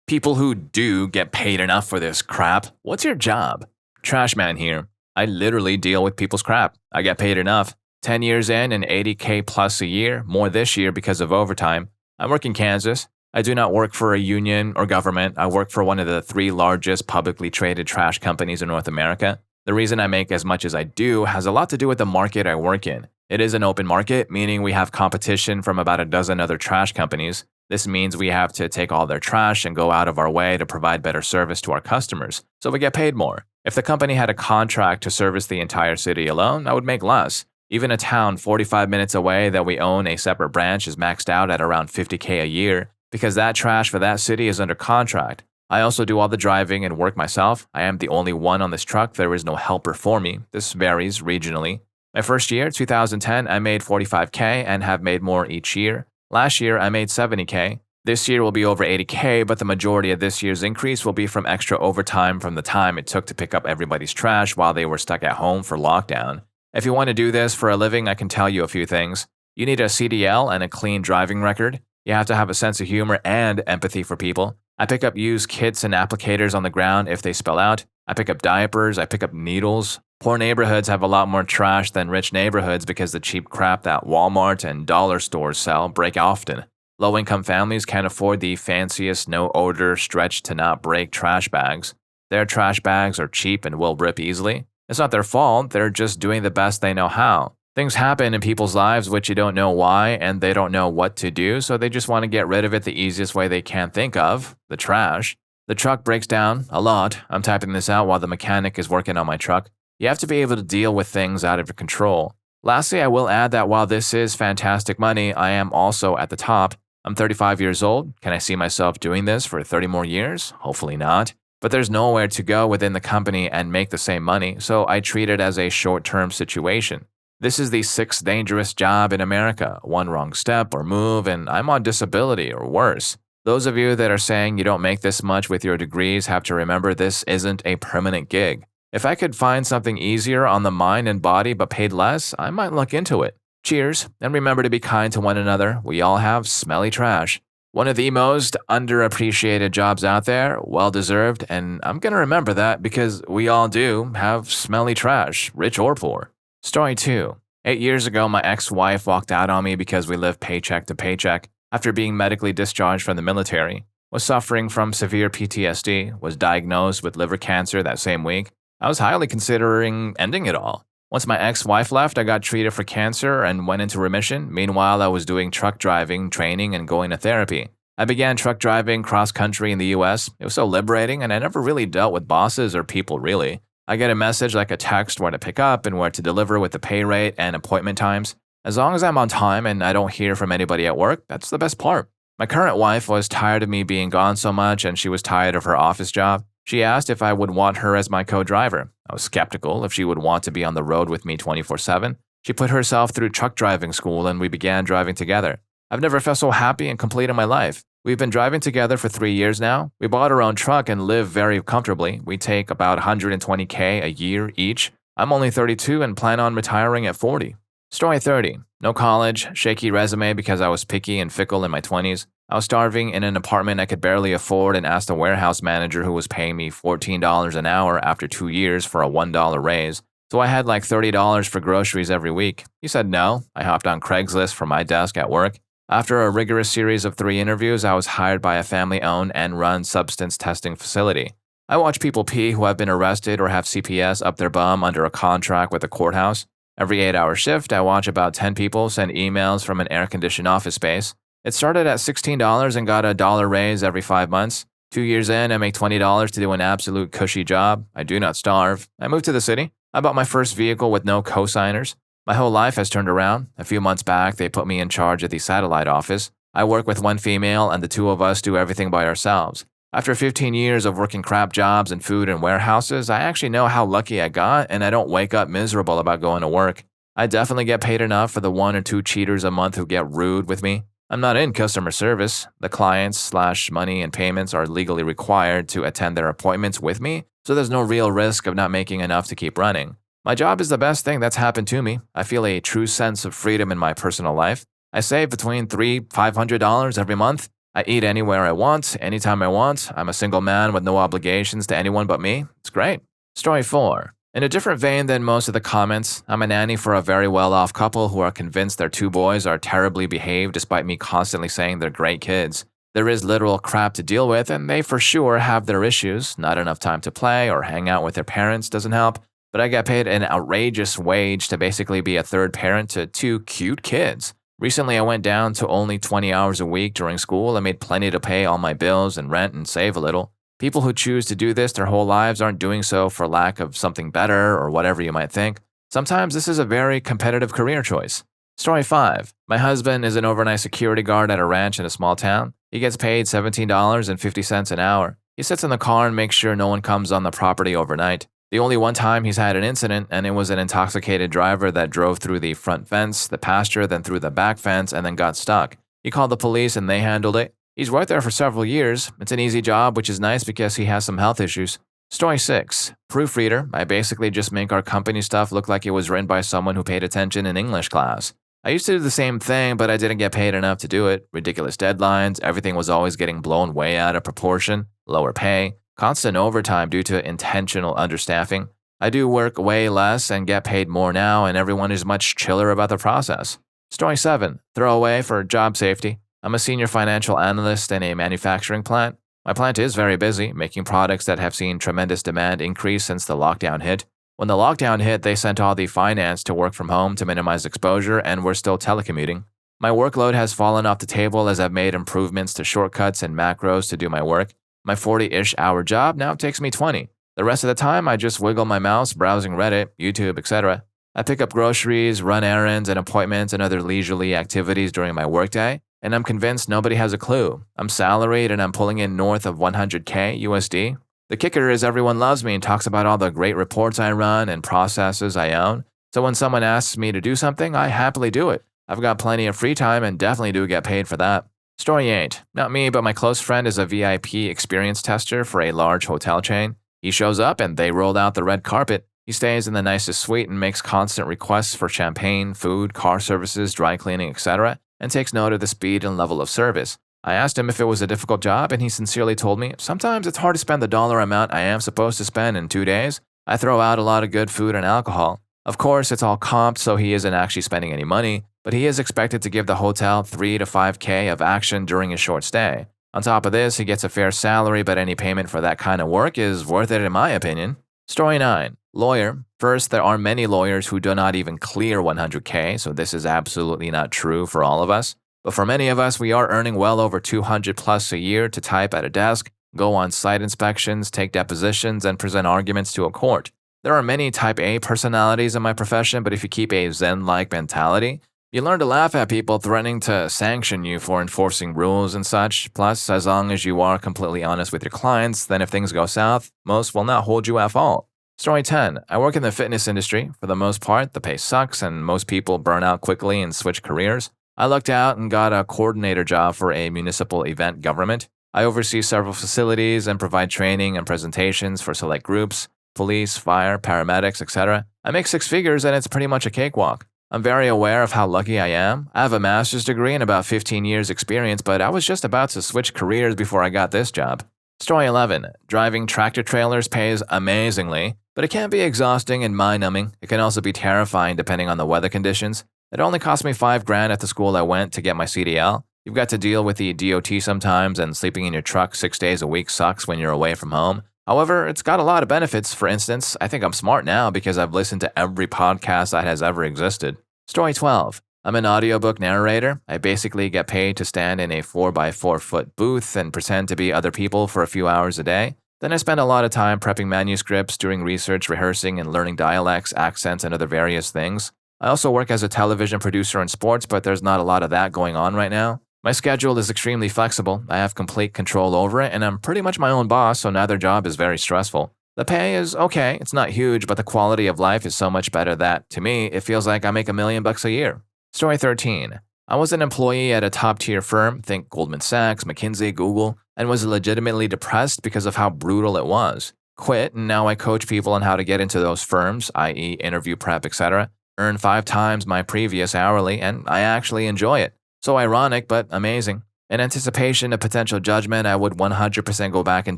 People who do get paid enough for this crap. What's your job? Trash man here. I literally deal with people's crap. I get paid enough. 10 years in and 80K plus a year, more this year because of overtime. I work in Kansas. I do not work for a union or government. I work for one of the 3 largest publicly traded trash companies in North America. The reason I make as much as I do has a lot to do with the market I work in. It is an open market, meaning we have competition from about a dozen other trash companies. This means we have to take all their trash and go out of our way to provide better service to our customers, so we get paid more. If the company had a contract to service the entire city alone, I would make less. Even a town 45 minutes away that we own a separate branch is maxed out at around $50K a year because that trash for that city is under contract. I also do all the driving and work myself. I am the only one on this truck. There is no helper for me. This varies regionally. My first year, 2010, I made $45K and have made more each year. Last year, I made $70K. This year will be over $80K, but the majority of this year's increase will be from extra overtime from the time it took to pick up everybody's trash while they were stuck at home for lockdown. If you want to do this for a living, I can tell you a few things. You need a CDL and a clean driving record. You have to have a sense of humor and empathy for people. I pick up used kits and applicators on the ground if they spill out. I pick up diapers. I pick up needles. Poor neighborhoods have a lot more trash than rich neighborhoods because the cheap crap that Walmart and dollar stores sell break often. Low-income families can't afford the fanciest no-odor stretch-to-not-break trash bags. Their trash bags are cheap and will rip easily. It's not their fault, they're just doing the best they know how. Things happen in people's lives which you don't know why, and they don't know what to do, so they just want to get rid of it the easiest way they can think of, the trash. The truck breaks down a lot. I'm typing this out while the mechanic is working on my truck. You have to be able to deal with things out of your control. Lastly, I will add that while this is fantastic money, I am also at the top. I'm 35 years old. Can I see myself doing this for 30 more years? Hopefully not. But there's nowhere to go within the company and make the same money, so I treat it as a short-term situation. This is the 6th dangerous job in America. One wrong step or move, and I'm on disability or worse. Those of you that are saying you don't make this much with your degrees have to remember this isn't a permanent gig. If I could find something easier on the mind and body but paid less, I might look into it. Cheers, and remember to be kind to one another. We all have smelly trash. One of the most underappreciated jobs out there, well-deserved, and I'm going to remember that because we all do have smelly trash, rich or poor. Story 2. 8 years ago, my ex-wife walked out on me because we lived paycheck to paycheck after being medically discharged from the military, was suffering from severe PTSD, was diagnosed with liver cancer that same week. I was highly considering ending it all. Once my ex-wife left, I got treated for cancer and went into remission. Meanwhile, I was doing truck driving, training, and going to therapy. I began truck driving cross-country in the US. It was so liberating, and I never really dealt with bosses or people, really. I get a message like a text where to pick up and where to deliver with the pay rate and appointment times. As long as I'm on time and I don't hear from anybody at work, that's the best part. My current wife was tired of me being gone so much, and she was tired of her office job. She asked if I would want her as my co-driver. I was skeptical if she would want to be on the road with me 24/7. She put herself through truck driving school and we began driving together. I've never felt so happy and complete in my life. We've been driving together for 3 years now. We bought our own truck and live very comfortably. We take about $120K a year each. I'm only 32 and plan on retiring at 40. Story 30. No college, shaky resume because I was picky and fickle in my 20s. I was starving in an apartment I could barely afford and asked a warehouse manager who was paying me $14 an hour after 2 years for a $1 raise. So I had like $30 for groceries every week. He said no. I hopped on Craigslist from my desk at work. After a rigorous series of 3 interviews, I was hired by a family-owned and run substance testing facility. I watch people pee who have been arrested or have CPS up their bum under a contract with the courthouse. Every 8-hour shift, I watch about 10 people send emails from an air-conditioned office space. It started at $16 and got a $1 raise every 5 months. 2 years in, I make $20 to do an absolute cushy job. I do not starve. I moved to the city. I bought my first vehicle with no co-signers. My whole life has turned around. A few months back, they put me in charge of the satellite office. I work with one female, and the 2 of us do everything by ourselves. After 15 years of working crap jobs in food and warehouses, I actually know how lucky I got, and I don't wake up miserable about going to work. I definitely get paid enough for the 1 or 2 cheaters a month who get rude with me. I'm not in customer service. The clients/money and payments are legally required to attend their appointments with me, so there's no real risk of not making enough to keep running. My job is the best thing that's happened to me. I feel a true sense of freedom in my personal life. I save between $300–500 every month. I eat anywhere I want, anytime I want. I'm a single man with no obligations to anyone but me. It's great. Story 4. In a different vein than most of the comments, I'm a nanny for a very well-off couple who are convinced their 2 boys are terribly behaved despite me constantly saying they're great kids. There is literal crap to deal with, and they for sure have their issues. Not enough time to play or hang out with their parents doesn't help, but I get paid an outrageous wage to basically be a third parent to 2 cute kids. Recently, I went down to only 20 hours a week during school and made plenty to pay all my bills and rent and save a little. People who choose to do this their whole lives aren't doing so for lack of something better or whatever you might think. Sometimes this is a very competitive career choice. Story 5. My husband is an overnight security guard at a ranch in a small town. He gets paid $17.50 an hour. He sits in the car and makes sure no one comes on the property overnight. The only one time he's had an incident, and it was an intoxicated driver that drove through the front fence, the pasture, then through the back fence, and then got stuck. He called the police and they handled it. He's worked there for several years. It's an easy job, which is nice because he has some health issues. Story 6. Proofreader. I basically just make our company stuff look like it was written by someone who paid attention in English class. I used to do the same thing, but I didn't get paid enough to do it. Ridiculous deadlines, everything was always getting blown way out of proportion, lower pay, constant overtime due to intentional understaffing. I do work way less and get paid more now, and everyone is much chiller about the process. Story 7. Throwaway for job safety. I'm a senior financial analyst in a manufacturing plant. My plant is very busy, making products that have seen tremendous demand increase since the lockdown hit. When the lockdown hit, they sent all the finance to work from home to minimize exposure, and we're still telecommuting. My workload has fallen off the table as I've made improvements to shortcuts and macros to do my work. My 40-ish hour job now takes me 20. The rest of the time, I just wiggle my mouse browsing Reddit, YouTube, etc. I pick up groceries, run errands and appointments and other leisurely activities during my workday, and I'm convinced nobody has a clue. I'm salaried and I'm pulling in north of 100K USD. The kicker is everyone loves me and talks about all the great reports I run and processes I own. So when someone asks me to do something, I happily do it. I've got plenty of free time and definitely do get paid for that. Story 8. Not me, but my close friend is a VIP experience tester for a large hotel chain. He shows up and they rolled out the red carpet. He stays in the nicest suite and makes constant requests for champagne, food, car services, dry cleaning, etc., and takes note of the speed and level of service. I asked him if it was a difficult job, and he sincerely told me, sometimes it's hard to spend the dollar amount I am supposed to spend in 2 days. I throw out a lot of good food and alcohol. Of course, it's all comped, so he isn't actually spending any money, but he is expected to give the hotel 3 to 5K of action during his short stay. On top of this, he gets a fair salary, but any payment for that kind of work is worth it in my opinion. Story 9. Lawyer. First, there are many lawyers who do not even clear 100K, so this is absolutely not true for all of us. But for many of us, we are earning well over 200 plus a year to type at a desk, go on site inspections, take depositions, and present arguments to a court. There are many type A personalities in my profession, but if you keep a Zen-like mentality, you learn to laugh at people threatening to sanction you for enforcing rules and such. Plus, as long as you are completely honest with your clients, then if things go south, most will not hold you at fault. Story 10. I work in the fitness industry. For the most part, the pay sucks and most people burn out quickly and switch careers. I lucked out and got a coordinator job for a municipal event government. I oversee several facilities and provide training and presentations for select groups, police, fire, paramedics, etc. I make 6 figures and it's pretty much a cakewalk. I'm very aware of how lucky I am. I have a master's degree and about 15 years experience, but I was just about to switch careers before I got this job. Story 11. Driving tractor trailers pays amazingly, but it can be exhausting and mind-numbing. It can also be terrifying depending on the weather conditions. It only cost me $5,000 at the school I went to get my CDL. You've got to deal with the DOT sometimes, and sleeping in your truck 6 days a week sucks when you're away from home. However, it's got a lot of benefits. For instance, I think I'm smart now because I've listened to every podcast that has ever existed. Story 12. I'm an audiobook narrator. I basically get paid to stand in a 4x4 foot booth and pretend to be other people for a few hours a day. Then I spend a lot of time prepping manuscripts, doing research, rehearsing, and learning dialects, accents, and other various things. I also work as a television producer in sports, but there's not a lot of that going on right now. My schedule is extremely flexible. I have complete control over it, and I'm pretty much my own boss, so neither job is very stressful. The pay is okay, it's not huge, but the quality of life is so much better that, to me, it feels like I make $1 million a year. Story 13. I was an employee at a top-tier firm, think Goldman Sachs, McKinsey, Google, and was legitimately depressed because of how brutal it was. Quit, and now I coach people on how to get into those firms, i.e. interview prep, etc., earn 5 times my previous hourly, and I actually enjoy it. So ironic, but amazing. In anticipation of potential judgment, I would 100% go back in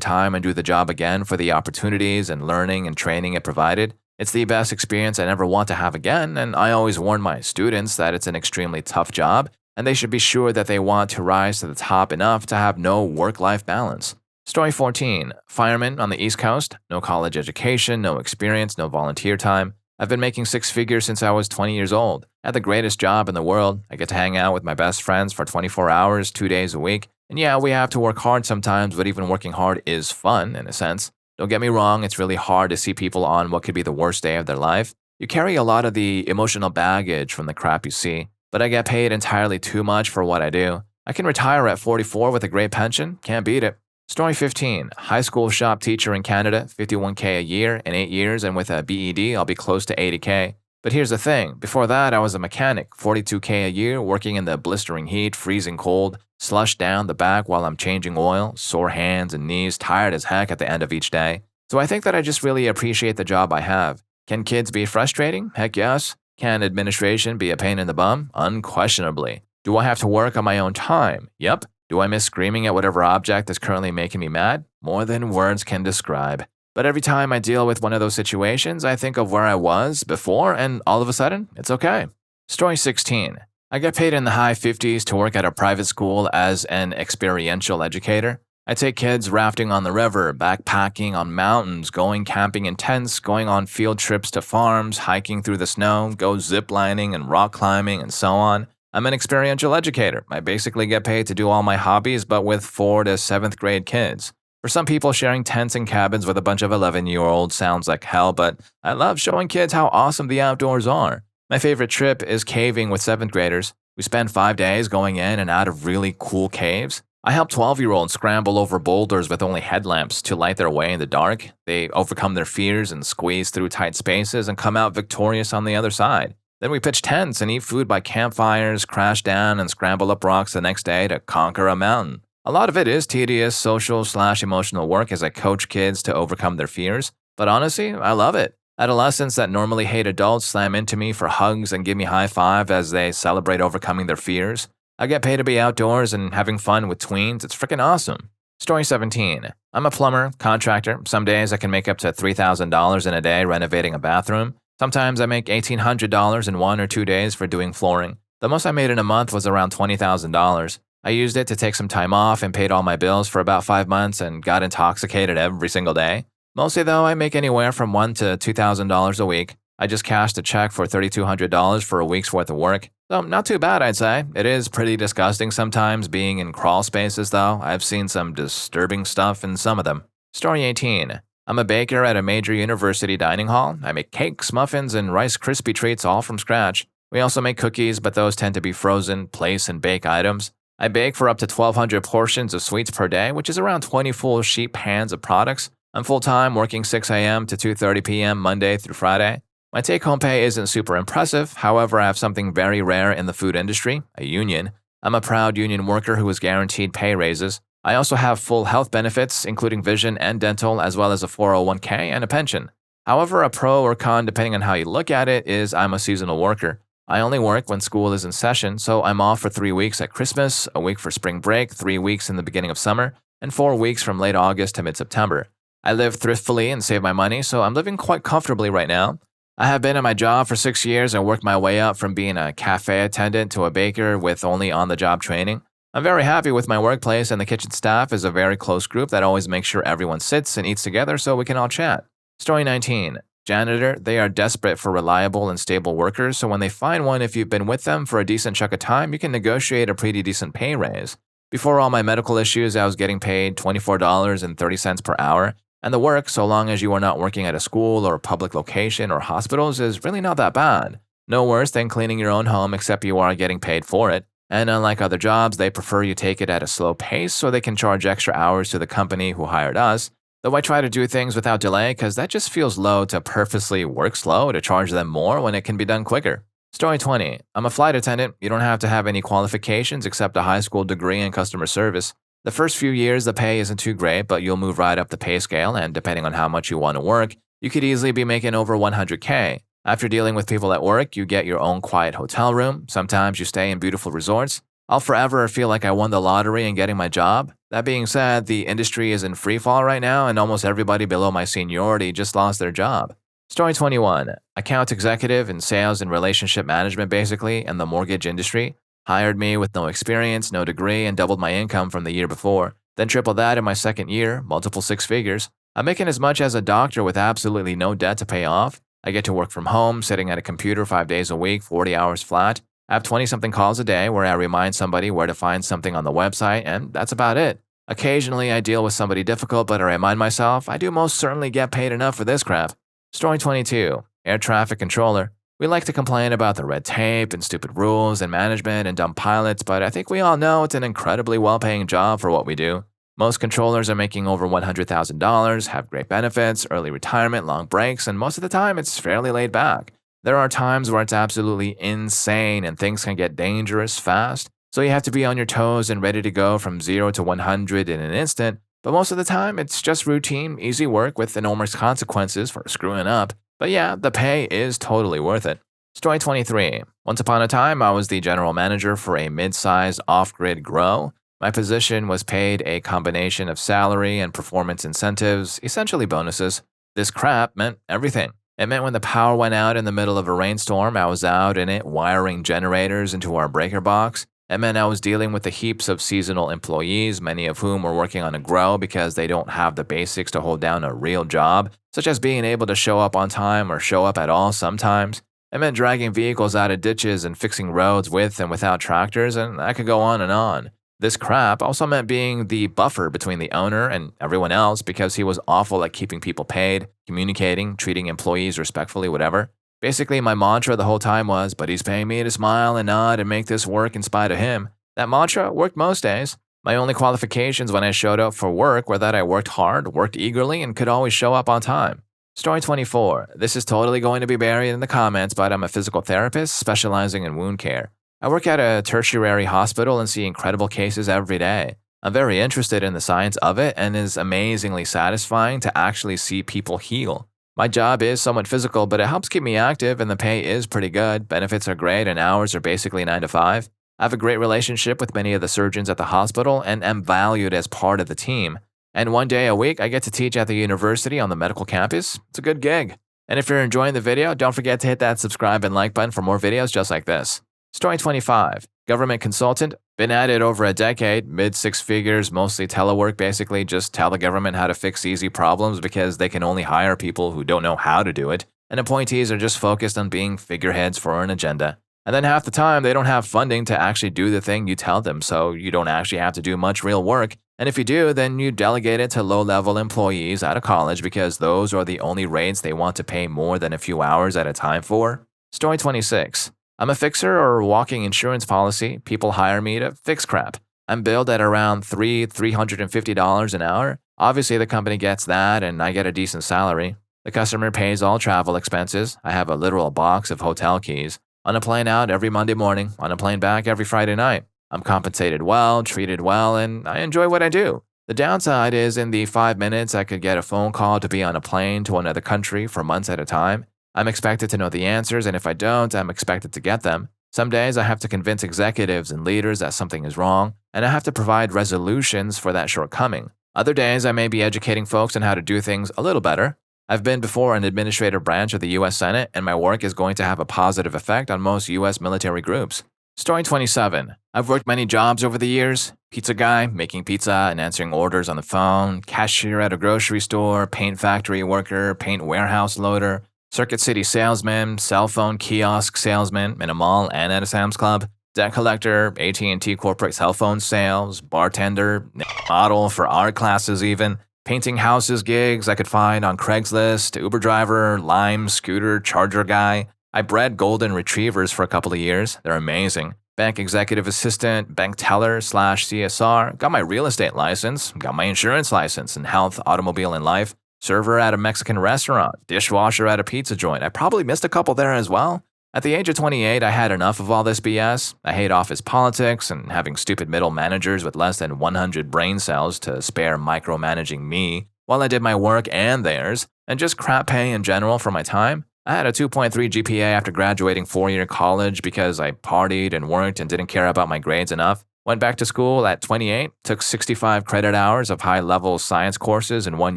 time and do the job again for the opportunities and learning and training it provided. It's the best experience I never want to have again, and I always warn my students that it's an extremely tough job, and they should be sure that they want to rise to the top enough to have no work-life balance. Story 14. Fireman on the East Coast. No college education, no experience, no volunteer time. I've been making six figures since I was 20 years old. I had the greatest job in the world. I get to hang out with my best friends for 24 hours, 2 days a week. And yeah, we have to work hard sometimes, but even working hard is fun, in a sense. Don't get me wrong, it's really hard to see people on what could be the worst day of their life. You carry a lot of the emotional baggage from the crap you see, but I get paid entirely too much for what I do. I can retire at 44 with a great pension. Can't beat it. Story 15. High school shop teacher in Canada, $51K a year in 8 years, and with a BED, I'll be close to $80K. But here's the thing, before that, I was a mechanic, $42K a year, working in the blistering heat, freezing cold, slush down the back while I'm changing oil, sore hands and knees, tired as heck at the end of each day. So I think that I just really appreciate the job I have. Can kids be frustrating? Heck yes. Can administration be a pain in the bum? Unquestionably. Do I have to work on my own time? Yep. Do I miss screaming at whatever object is currently making me mad? More than words can describe. But every time I deal with one of those situations, I think of where I was before, and all of a sudden, it's okay. Story 16. I get paid in the high 50s to work at a private school as an experiential educator. I take kids rafting on the river, backpacking on mountains, going camping in tents, going on field trips to farms, hiking through the snow, go ziplining and rock climbing, and so on. I'm an experiential educator. I basically get paid to do all my hobbies, but with 4th to 7th grade kids. For some people, sharing tents and cabins with a bunch of 11-year-olds sounds like hell, but I love showing kids how awesome the outdoors are. My favorite trip is caving with 7th graders. We spend 5 days going in and out of really cool caves. I help 12-year-olds scramble over boulders with only headlamps to light their way in the dark. They overcome their fears and squeeze through tight spaces and come out victorious on the other side. Then we pitch tents and eat food by campfires, crash down and scramble up rocks the next day to conquer a mountain. A lot of it is tedious social/emotional work as I coach kids to overcome their fears. But honestly, I love it. Adolescents that normally hate adults slam into me for hugs and give me high five as they celebrate overcoming their fears. I get paid to be outdoors and having fun with tweens. It's freaking awesome. Story 17. I'm a plumber, contractor. Some days I can make up to $3,000 in a day renovating a bathroom. Sometimes I make $1,800 in 1 or 2 days for doing flooring. The most I made in a month was around $20,000. I used it to take some time off and paid all my bills for about 5 months and got intoxicated every single day. Mostly though, I make anywhere from $1,000 to $2,000 a week. I just cashed a check for $3,200 for a week's worth of work. So not too bad, I'd say. It is pretty disgusting sometimes being in crawl spaces though. I've seen some disturbing stuff in some of them. Story 18. I'm a baker at a major university dining hall. I make cakes, muffins, and Rice Krispie treats all from scratch. We also make cookies, but those tend to be frozen, place, and bake items. I bake for up to 1,200 portions of sweets per day, which is around 20 full sheet pans of products. I'm full-time, working 6 a.m. to 2:30 p.m. Monday through Friday. My take-home pay isn't super impressive. However, I have something very rare in the food industry, a union. I'm a proud union worker who is guaranteed pay raises. I also have full health benefits, including vision and dental, as well as a 401k and a pension. However, a pro or con, depending on how you look at it, is I'm a seasonal worker. I only work when school is in session, so I'm off for 3 weeks at Christmas, a week for spring break, 3 weeks in the beginning of summer, and 4 weeks from late August to mid-September. I live thriftily and save my money, so I'm living quite comfortably right now. I have been at my job for 6 years and worked my way up from being a cafe attendant to a baker with only on-the-job training. I'm very happy with my workplace, and the kitchen staff is a very close group that always makes sure everyone sits and eats together so we can all chat. Story 19. Janitor, they are desperate for reliable and stable workers, so when they find one, if you've been with them for a decent chunk of time, you can negotiate a pretty decent pay raise. Before all my medical issues, I was getting paid $24.30 per hour, and the work, so long as you are not working at a school or a public location or hospitals, is really not that bad. No worse than cleaning your own home, except you are getting paid for it. And unlike other jobs, they prefer you take it at a slow pace so they can charge extra hours to the company who hired us. Though I try to do things without delay because that just feels low to purposely work slow to charge them more when it can be done quicker. Story 20. I'm a flight attendant. You don't have to have any qualifications except a high school degree in customer service. The first few years, the pay isn't too great, but you'll move right up the pay scale, and depending on how much you want to work, you could easily be making over $100K. After dealing with people at work, you get your own quiet hotel room. Sometimes you stay in beautiful resorts. I'll forever feel like I won the lottery in getting my job. That being said, the industry is in free fall right now, and almost everybody below my seniority just lost their job. Story 21. Account executive in sales and relationship management, basically, in the mortgage industry. Hired me with no experience, no degree, and doubled my income from the year before. Then tripled that in my second year, multiple six figures. I'm making as much as a doctor with absolutely no debt to pay off. I get to work from home, sitting at a computer 5 days a week, 40 hours flat. I have 20-something calls a day where I remind somebody where to find something on the website, and that's about it. Occasionally, I deal with somebody difficult, but I remind myself I do most certainly get paid enough for this crap. Story 22. Air traffic controller. We like to complain about the red tape and stupid rules and management and dumb pilots, but I think we all know it's an incredibly well-paying job for what we do. Most controllers are making over $100,000, have great benefits, early retirement, long breaks, and most of the time it's fairly laid back. There are times where it's absolutely insane and things can get dangerous fast, so you have to be on your toes and ready to go from 0 to 100 in an instant, but most of the time it's just routine, easy work with enormous consequences for screwing up. But yeah, the pay is totally worth it. Story 23. Once upon a time, I was the general manager for a mid-sized off-grid grow. My position was paid a combination of salary and performance incentives, essentially bonuses. This crap meant everything. It meant when the power went out in the middle of a rainstorm, I was out in it wiring generators into our breaker box. It meant I was dealing with the heaps of seasonal employees, many of whom were working on a grow because they don't have the basics to hold down a real job, such as being able to show up on time or show up at all sometimes. It meant dragging vehicles out of ditches and fixing roads with and without tractors, and I could go on and on. This crap also meant being the buffer between the owner and everyone else because he was awful at keeping people paid, communicating, treating employees respectfully, whatever. Basically, my mantra the whole time was, but he's paying me to smile and nod and make this work in spite of him. That mantra worked most days. My only qualifications when I showed up for work were that I worked hard, worked eagerly, and could always show up on time. Story 24. This is totally going to be buried in the comments, but I'm a physical therapist specializing in wound care. I work at a tertiary hospital and see incredible cases every day. I'm very interested in the science of it and is amazingly satisfying to actually see people heal. My job is somewhat physical, but it helps keep me active and the pay is pretty good. Benefits are great and hours are basically 9 to 5. I have a great relationship with many of the surgeons at the hospital and am valued as part of the team. And one day a week, I get to teach at the university on the medical campus. It's a good gig. And if you're enjoying the video, don't forget to hit that subscribe and like button for more videos just like this. Story 25. Government consultant. Been at it over a decade, mid-six figures, mostly telework, basically just tell the government how to fix easy problems because they can only hire people who don't know how to do it, and appointees are just focused on being figureheads for an agenda. And then half the time, they don't have funding to actually do the thing you tell them, so you don't actually have to do much real work, and if you do, then you delegate it to low-level employees out of college because those are the only rates they want to pay more than a few hours at a time for. Story 26. I'm a fixer or walking insurance policy. People hire me to fix crap. I'm billed at around $350 an hour. Obviously, the company gets that, and I get a decent salary. The customer pays all travel expenses. I have a literal box of hotel keys. On a plane out every Monday morning, on a plane back every Friday night. I'm compensated well, treated well, and I enjoy what I do. The downside is in the 5 minutes I could get a phone call to be on a plane to another country for months at a time. I'm expected to know the answers, and if I don't, I'm expected to get them. Some days I have to convince executives and leaders that something is wrong, and I have to provide resolutions for that shortcoming. Other days I may be educating folks on how to do things a little better. I've been before an administrative branch of the U.S. Senate, and my work is going to have a positive effect on most U.S. military groups. Story 27. I've worked many jobs over the years. Pizza guy, making pizza and answering orders on the phone, cashier at a grocery store, paint factory worker, paint warehouse loader, Circuit City salesman, cell phone kiosk salesman in a mall and at a Sam's Club, debt collector, AT&T corporate cell phone sales, bartender, model for art classes even, painting houses gigs I could find on Craigslist, Uber driver, Lime, scooter, charger guy. I bred golden retrievers for a couple of years. They're amazing. Bank executive assistant, bank teller / CSR, got my real estate license, got my insurance license in health, automobile, and life. Server at a Mexican restaurant, dishwasher at a pizza joint. I probably missed a couple there as well. At the age of 28, I had enough of all this BS. I hate office politics and having stupid middle managers with less than 100 brain cells to spare micromanaging me while I did my work and theirs, and just crap pay in general for my time. I had a 2.3 GPA after graduating 4-year college because I partied and worked and didn't care about my grades enough. Went back to school at 28, took 65 credit hours of high-level science courses in 1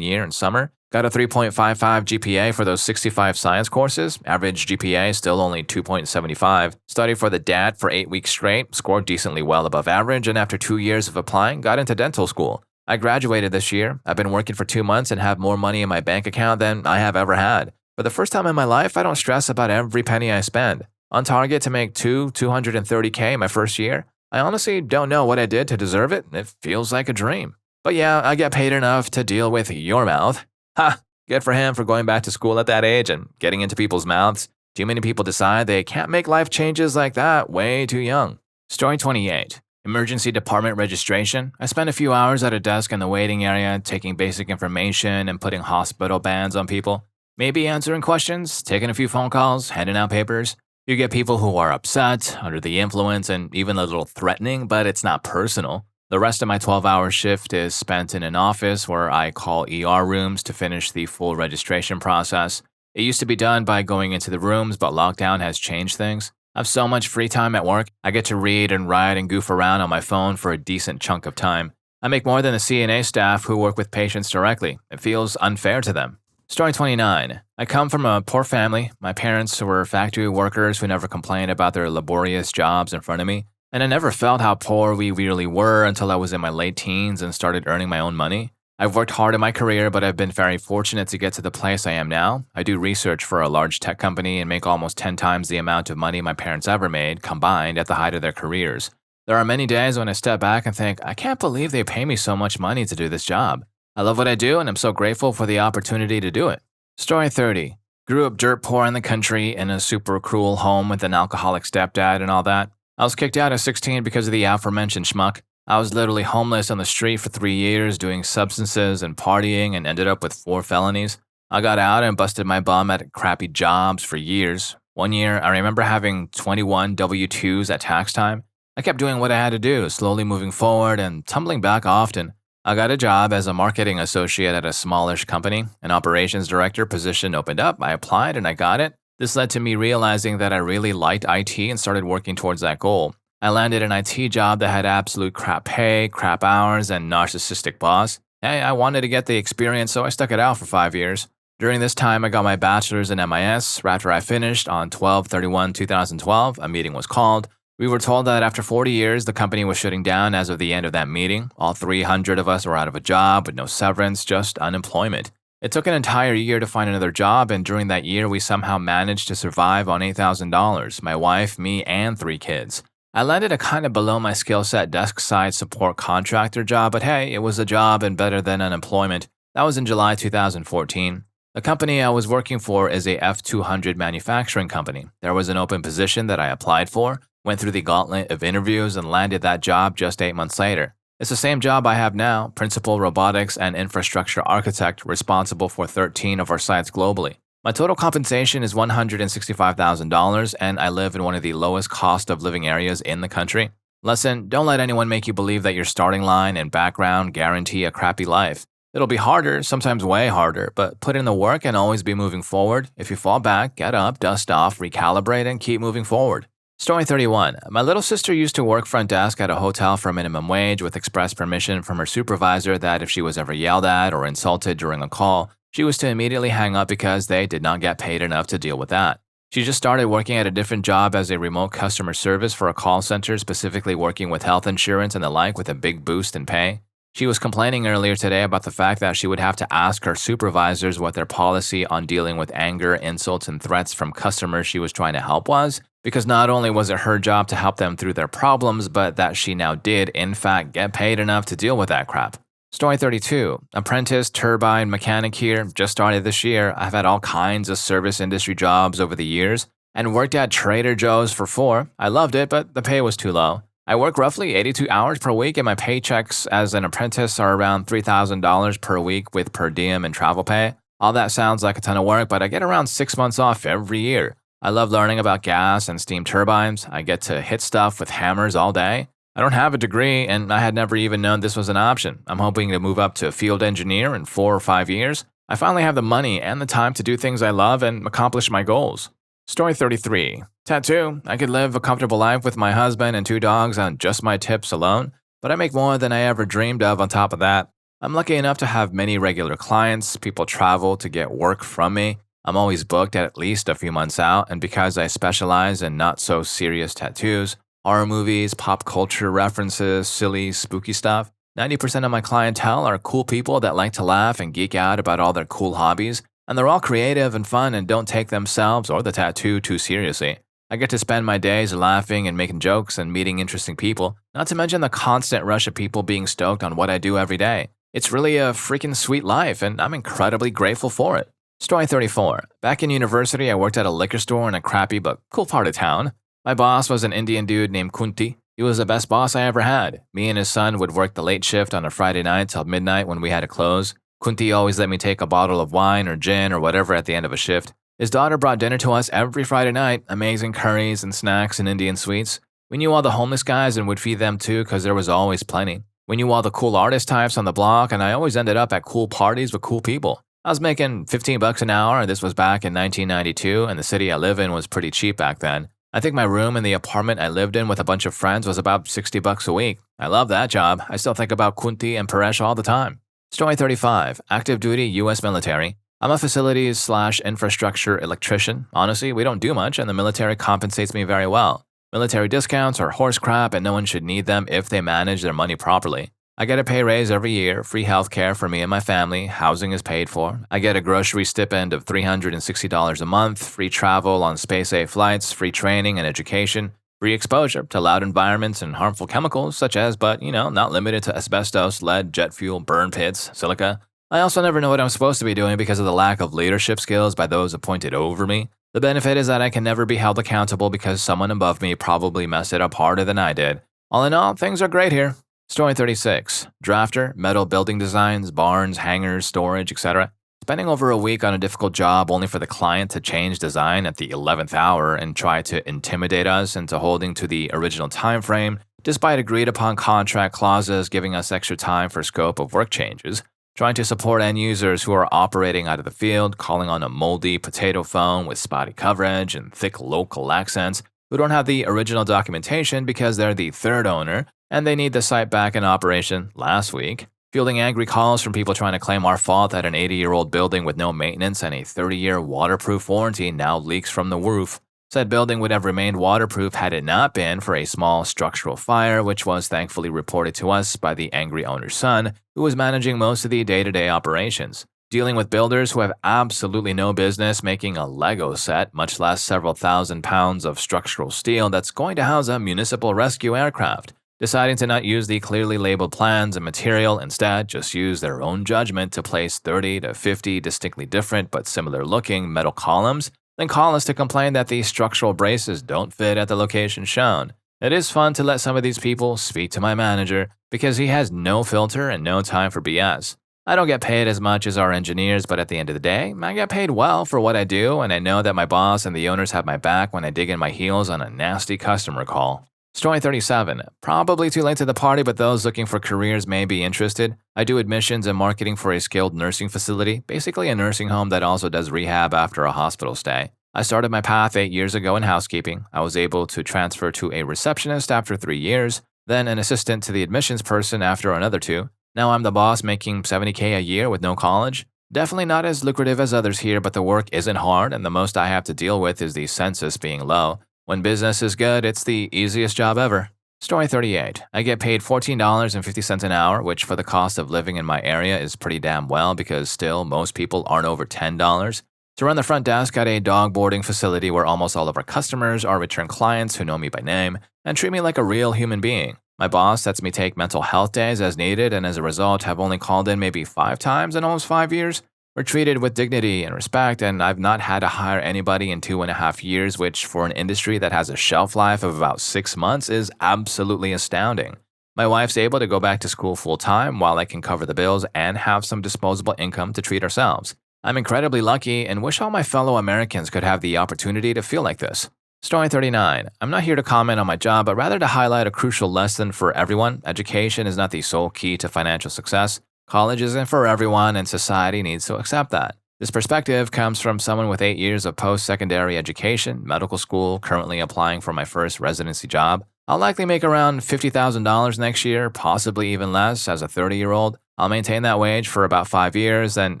year in summer, got a 3.55 GPA for those 65 science courses, average GPA still only 2.75, studied for the DAT for 8 weeks straight, scored decently well above average, and after 2 years of applying, got into dental school. I graduated this year. I've been working for 2 months and have more money in my bank account than I have ever had. For the first time in my life, I don't stress about every penny I spend. On target to make $230K my first year. I honestly don't know what I did to deserve it. It feels like a dream. But yeah, I get paid enough to deal with your mouth. Ha! Good for him for going back to school at that age and getting into people's mouths. Too many people decide they can't make life changes like that way too young. Story 28. Emergency department registration. I spent a few hours at a desk in the waiting area, taking basic information and putting hospital bans on people. Maybe answering questions, taking a few phone calls, handing out papers. You get people who are upset, under the influence, and even a little threatening, but it's not personal. The rest of my 12-hour shift is spent in an office where I call ER rooms to finish the full registration process. It used to be done by going into the rooms, but lockdown has changed things. I have so much free time at work, I get to read and write and goof around on my phone for a decent chunk of time. I make more than the CNA staff who work with patients directly. It feels unfair to them. Story 29. I come from a poor family. My parents were factory workers who never complained about their laborious jobs in front of me, and I never felt how poor we really were until I was in my late teens and started earning my own money. I've worked hard in my career, but I've been very fortunate to get to the place I am now. I do research for a large tech company and make almost 10 times the amount of money my parents ever made combined at the height of their careers. There are many days when I step back and think, I can't believe they pay me so much money to do this job. I love what I do, and I'm so grateful for the opportunity to do it. Story 30. Grew up dirt poor in the country in a super cruel home with an alcoholic stepdad and all that. I was kicked out at 16 because of the aforementioned schmuck. I was literally homeless on the street for 3 years doing substances and partying and ended up with 4 felonies. I got out and busted my bum at crappy jobs for years. 1 year, I remember having 21 W-2s at tax time. I kept doing what I had to do, slowly moving forward and tumbling back often. I got a job as a marketing associate at a smallish company. An operations director position opened up. I applied and I got it. This led to me realizing that I really liked IT and started working towards that goal. I landed an IT job that had absolute crap pay, crap hours, and narcissistic boss. Hey, I wanted to get the experience, so I stuck it out for 5 years. During this time, I got my bachelor's in MIS. After I finished on 12/31/2012, a meeting was called. We were told that after 40 years, the company was shutting down as of the end of that meeting. All 300 of us were out of a job with no severance, just unemployment. It took an entire year to find another job, and during that year, we somehow managed to survive on $8,000, my wife, me, and 3 kids. I landed a kind of below my skill set desk side support contractor job, but hey, it was a job and better than unemployment. That was in July 2014. The company I was working for is a F200 manufacturing company. There was an open position that I applied for, went through the gauntlet of interviews, and landed that job just 8 months later. It's the same job I have now, Principal Robotics and Infrastructure Architect, responsible for 13 of our sites globally. My total compensation is $165,000, and I live in one of the lowest cost of living areas in the country. Listen, don't let anyone make you believe that your starting line and background guarantee a crappy life. It'll be harder, sometimes way harder, but put in the work and always be moving forward. If you fall back, get up, dust off, recalibrate, and keep moving forward. Story 31. My little sister used to work front desk at a hotel for minimum wage with express permission from her supervisor that if she was ever yelled at or insulted during a call, she was to immediately hang up because they did not get paid enough to deal with that. She just started working at a different job as a remote customer service for a call center, specifically working with health insurance and the like with a big boost in pay. She was complaining earlier today about the fact that she would have to ask her supervisors what their policy on dealing with anger, insults, and threats from customers she was trying to help was, because not only was it her job to help them through their problems, but that she now did, in fact, get paid enough to deal with that crap. Story 32. Apprentice, Turbine, mechanic here, just started this year. I've had all kinds of service industry jobs over the years and worked at Trader Joe's for 4. I loved it, but the pay was too low. I work roughly 82 hours per week, and my paychecks as an apprentice are around $3,000 per week with per diem and travel pay. All that sounds like a ton of work, but I get around 6 months off every year. I love learning about gas and steam turbines. I get to hit stuff with hammers all day. I don't have a degree, and I had never even known this was an option. I'm hoping to move up to field engineer in 4 or 5 years. I finally have the money and the time to do things I love and accomplish my goals. Story 33. Tattoo. I could live a comfortable life with my husband and 2 dogs on just my tips alone, but I make more than I ever dreamed of on top of that. I'm lucky enough to have many regular clients. People travel to get work from me. I'm always booked at least a few months out, and because I specialize in not so serious tattoos, horror movies, pop culture references, silly, spooky stuff, 90% of my clientele are cool people that like to laugh and geek out about all their cool hobbies, and they're all creative and fun and don't take themselves or the tattoo too seriously. I get to spend my days laughing and making jokes and meeting interesting people, not to mention the constant rush of people being stoked on what I do every day. It's really a freaking sweet life, and I'm incredibly grateful for it. Story 34. Back in university, I worked at a liquor store in a crappy but cool part of town. My boss was an Indian dude named Kunti. He was the best boss I ever had. Me and his son would work the late shift on a Friday night till midnight when we had to close. Kunti always let me take a bottle of wine or gin or whatever at the end of a shift. His daughter brought dinner to us every Friday night, amazing curries and snacks and Indian sweets. We knew all the homeless guys and would feed them too because there was always plenty. We knew all the cool artist types on the block, and I always ended up at cool parties with cool people. I was making $15 an hour, and this was back in 1992, and the city I live in was pretty cheap back then. I think my room in the apartment I lived in with a bunch of friends was about $60 a week. I love that job. I still think about Kunti and Paresh all the time. Story 35. Active duty U.S. military. I'm a facilities/infrastructure electrician. Honestly, we don't do much, and the military compensates me very well. Military discounts are horse crap, and no one should need them if they manage their money properly. I get a pay raise every year, free health care for me and my family, housing is paid for. I get a grocery stipend of $360 a month, free travel on space-age flights, free training and education, free exposure to loud environments and harmful chemicals such as, but not limited to asbestos, lead, jet fuel, burn pits, silica. I also never know what I'm supposed to be doing because of the lack of leadership skills by those appointed over me. The benefit is that I can never be held accountable because someone above me probably messed it up harder than I did. All in all, things are great here. Story 36. Drafter, metal building designs, barns, hangars, storage, etc. Spending over a week on a difficult job only for the client to change design at the 11th hour and try to intimidate us into holding to the original time frame, despite agreed upon contract clauses giving us extra time for scope of work changes. Trying to support end users who are operating out of the field, calling on a moldy potato phone with spotty coverage and thick local accents, who don't have the original documentation because they're the third owner and they need the site back in operation last week. Fielding angry calls from people trying to claim our fault that an 80-year-old building with no maintenance and a 30-year waterproof warranty now leaks from the roof. Said building would have remained waterproof had it not been for a small structural fire, which was thankfully reported to us by the angry owner's son, who was managing most of the day-to-day operations. Dealing with builders who have absolutely no business making a Lego set, much less several thousand pounds of structural steel that's going to house a municipal rescue aircraft. Deciding to not use the clearly labeled plans and material, instead just use their own judgment to place 30 to 50 distinctly different but similar looking metal columns, then call us to complain that the structural braces don't fit at the location shown. It is fun to let some of these people speak to my manager because he has no filter and no time for BS. I don't get paid as much as our engineers, but at the end of the day, I get paid well for what I do, and I know that my boss and the owners have my back when I dig in my heels on a nasty customer call. Story 37. Probably too late to the party, but those looking for careers may be interested. I do admissions and marketing for a skilled nursing facility, basically a nursing home that also does rehab after a hospital stay. I started my path 8 years ago in housekeeping. I was able to transfer to a receptionist after 3 years, then an assistant to the admissions person after another 2. Now I'm the boss making $70K a year with no college. Definitely not as lucrative as others here, but the work isn't hard, and the most I have to deal with is the census being low. When business is good, it's the easiest job ever. Story 38. I get paid $14.50 an hour, which for the cost of living in my area is pretty damn well because still most people aren't over $10. To run the front desk at a dog boarding facility where almost all of our customers are return clients who know me by name and treat me like a real human being. My boss lets me take mental health days as needed and as a result have only called in maybe 5 times in almost 5 years. We're treated with dignity and respect, and I've not had to hire anybody in 2.5 years, which for an industry that has a shelf life of about 6 months is absolutely astounding. My wife's able to go back to school full-time while I can cover the bills and have some disposable income to treat ourselves. I'm incredibly lucky and wish all my fellow Americans could have the opportunity to feel like this. Story 39. I'm not here to comment on my job, but rather to highlight a crucial lesson for everyone. Education is not the sole key to financial success. College isn't for everyone, and society needs to accept that. This perspective comes from someone with 8 years of post secondary education, medical school, currently applying for my first residency job. I'll likely make around $50,000 next year, possibly even less as a 30-year-old. I'll maintain that wage for about 5 years, then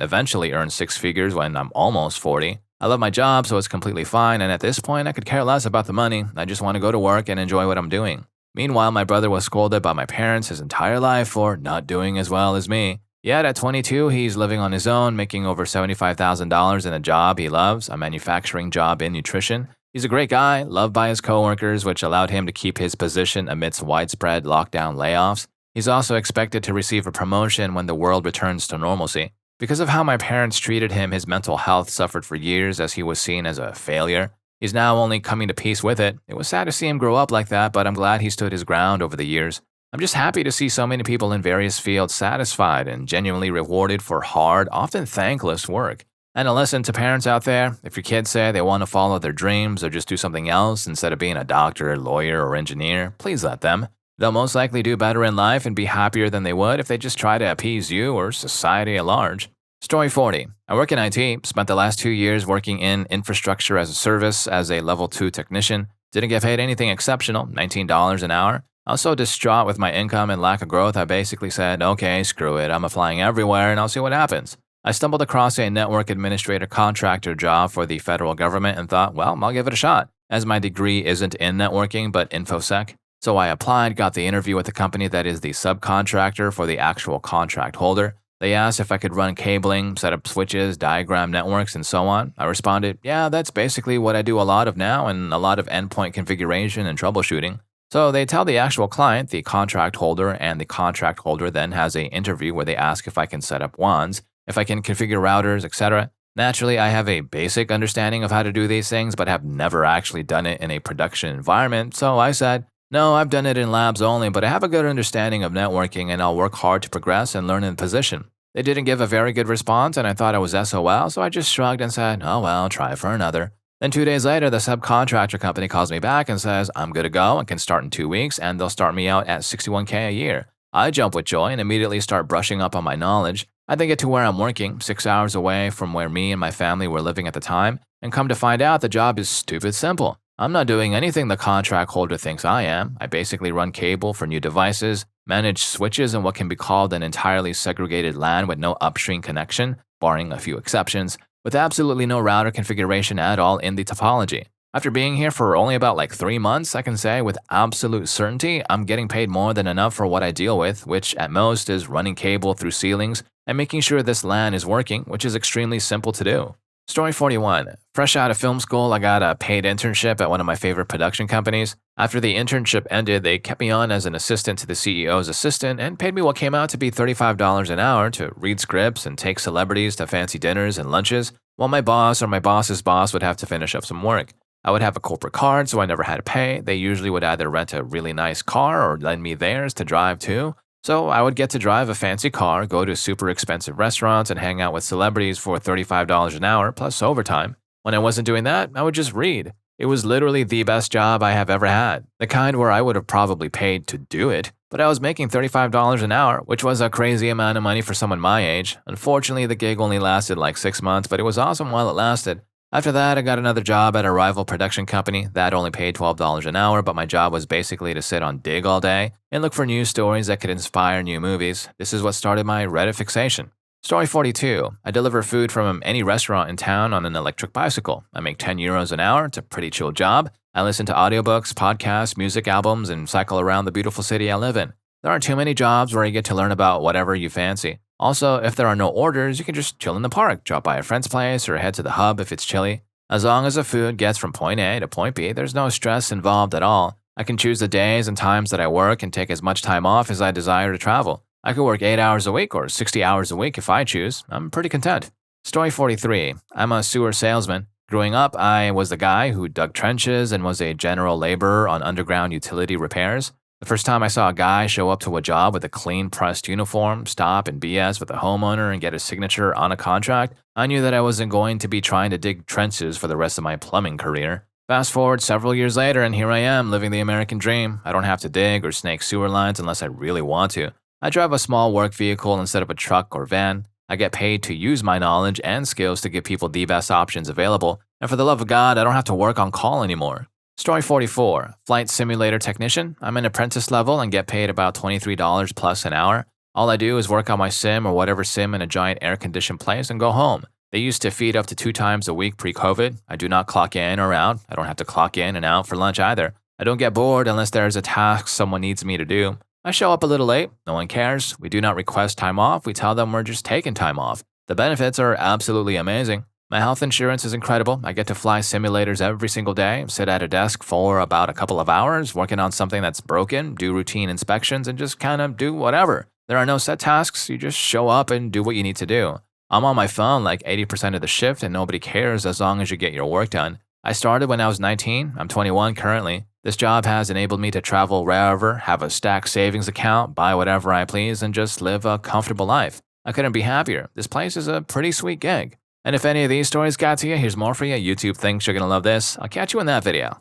eventually earn six figures when I'm almost 40. I love my job, so it's completely fine, and at this point, I could care less about the money. I just want to go to work and enjoy what I'm doing. Meanwhile, my brother was scolded by my parents his entire life for not doing as well as me. Yet at 22, he's living on his own, making over $75,000 in a job he loves, a manufacturing job in nutrition. He's a great guy, loved by his coworkers, which allowed him to keep his position amidst widespread lockdown layoffs. He's also expected to receive a promotion when the world returns to normalcy. Because of how my parents treated him, his mental health suffered for years as he was seen as a failure. He's now only coming to peace with it. It was sad to see him grow up like that, but I'm glad he stood his ground over the years. I'm just happy to see so many people in various fields satisfied and genuinely rewarded for hard, often thankless work. And a lesson to parents out there, if your kids say they want to follow their dreams or just do something else instead of being a doctor, lawyer, or engineer, please let them. They'll most likely do better in life and be happier than they would if they just try to appease you or society at large. Story 40. I work in IT, spent the last 2 years working in infrastructure as a service as a level 2 technician. Didn't get paid anything exceptional, $19 an hour. I was so distraught with my income and lack of growth, I basically said, okay, screw it, I'm applying everywhere and I'll see what happens. I stumbled across a network administrator contractor job for the federal government and thought, well, I'll give it a shot, as my degree isn't in networking but InfoSec. So I applied, got the interview with the company that is the subcontractor for the actual contract holder. They asked if I could run cabling, set up switches, diagram networks, and so on. I responded, yeah, that's basically what I do a lot of now and a lot of endpoint configuration and troubleshooting. So they tell the actual client, the contract holder, and the contract holder then has an interview where they ask if I can set up WANs, if I can configure routers, etc. Naturally, I have a basic understanding of how to do these things, but have never actually done it in a production environment, so I said, no, I've done it in labs only, but I have a good understanding of networking and I'll work hard to progress and learn in the position. They didn't give a very good response and I thought I was SOL, so I just shrugged and said, oh well, try for another. Then 2 days later, the subcontractor company calls me back and says, I'm good to go and can start in 2 weeks and they'll start me out at $61K a year. I jump with joy and immediately start brushing up on my knowledge. I then get to where I'm working, 6 hours away from where me and my family were living at the time, and come to find out the job is stupid simple. I'm not doing anything the contract holder thinks I am. I basically run cable for new devices, manage switches in what can be called an entirely segregated LAN with no upstream connection, barring a few exceptions, with absolutely no router configuration at all in the topology. After being here for only about 3 months, I can say with absolute certainty I'm getting paid more than enough for what I deal with, which at most is running cable through ceilings and making sure this LAN is working, which is extremely simple to do. Story 41. Fresh out of film school, I got a paid internship at one of my favorite production companies. After the internship ended, they kept me on as an assistant to the CEO's assistant and paid me what came out to be $35 an hour to read scripts and take celebrities to fancy dinners and lunches, while my boss or my boss's boss would have to finish up some work. I would have a corporate card, so I never had to pay. They usually would either rent a really nice car or lend me theirs to drive too. So I would get to drive a fancy car, go to super expensive restaurants, and hang out with celebrities for $35 an hour plus overtime. When I wasn't doing that, I would just read. It was literally the best job I have ever had, the kind where I would have probably paid to do it, but I was making $35 an hour, which was a crazy amount of money for someone my age. Unfortunately, the gig only lasted 6 months, but it was awesome while it lasted. After that, I got another job at a rival production company. That only paid $12 an hour, but my job was basically to sit on Dig all day and look for news stories that could inspire new movies. This is what started my Reddit fixation. Story 42. I deliver food from any restaurant in town on an electric bicycle. I make €10 an hour. It's a pretty chill job. I listen to audiobooks, podcasts, music albums, and cycle around the beautiful city I live in. There aren't too many jobs where you get to learn about whatever you fancy. Also, if there are no orders, you can just chill in the park, drop by a friend's place, or head to the hub if it's chilly. As long as the food gets from point A to point B, there's no stress involved at all. I can choose the days and times that I work and take as much time off as I desire to travel. I could work 8 hours a week or 60 hours a week if I choose. I'm pretty content. Story 43. I'm a sewer salesman. Growing up, I was the guy who dug trenches and was a general laborer on underground utility repairs. The first time I saw a guy show up to a job with a clean pressed uniform, stop and BS with a homeowner and get a signature on a contract, I knew that I wasn't going to be trying to dig trenches for the rest of my plumbing career. Fast forward several years later and here I am living the American dream. I don't have to dig or snake sewer lines unless I really want to. I drive a small work vehicle instead of a truck or van. I get paid to use my knowledge and skills to give people the best options available, and for the love of God, I don't have to work on call anymore. Story 44. Flight Simulator Technician. I'm an apprentice level and get paid about $23 plus an hour. All I do is work on my sim or whatever sim in a giant air-conditioned place and go home. They used to feed up to 2 times a week pre-COVID. I do not clock in or out. I don't have to clock in and out for lunch either. I don't get bored unless there is a task someone needs me to do. I show up a little late. No one cares. We do not request time off. We tell them we're just taking time off. The benefits are absolutely amazing. My health insurance is incredible. I get to fly simulators every single day, sit at a desk for about a couple of hours, working on something that's broken, do routine inspections, and just kind of do whatever. There are no set tasks. You just show up and do what you need to do. I'm on my phone like 80% of the shift, and nobody cares as long as you get your work done. I started when I was 19. I'm 21 currently. This job has enabled me to travel wherever, have a stacked savings account, buy whatever I please, and just live a comfortable life. I couldn't be happier. This place is a pretty sweet gig. And if any of these stories got to you, here's more for you. YouTube thinks you're going to love this. I'll catch you in that video.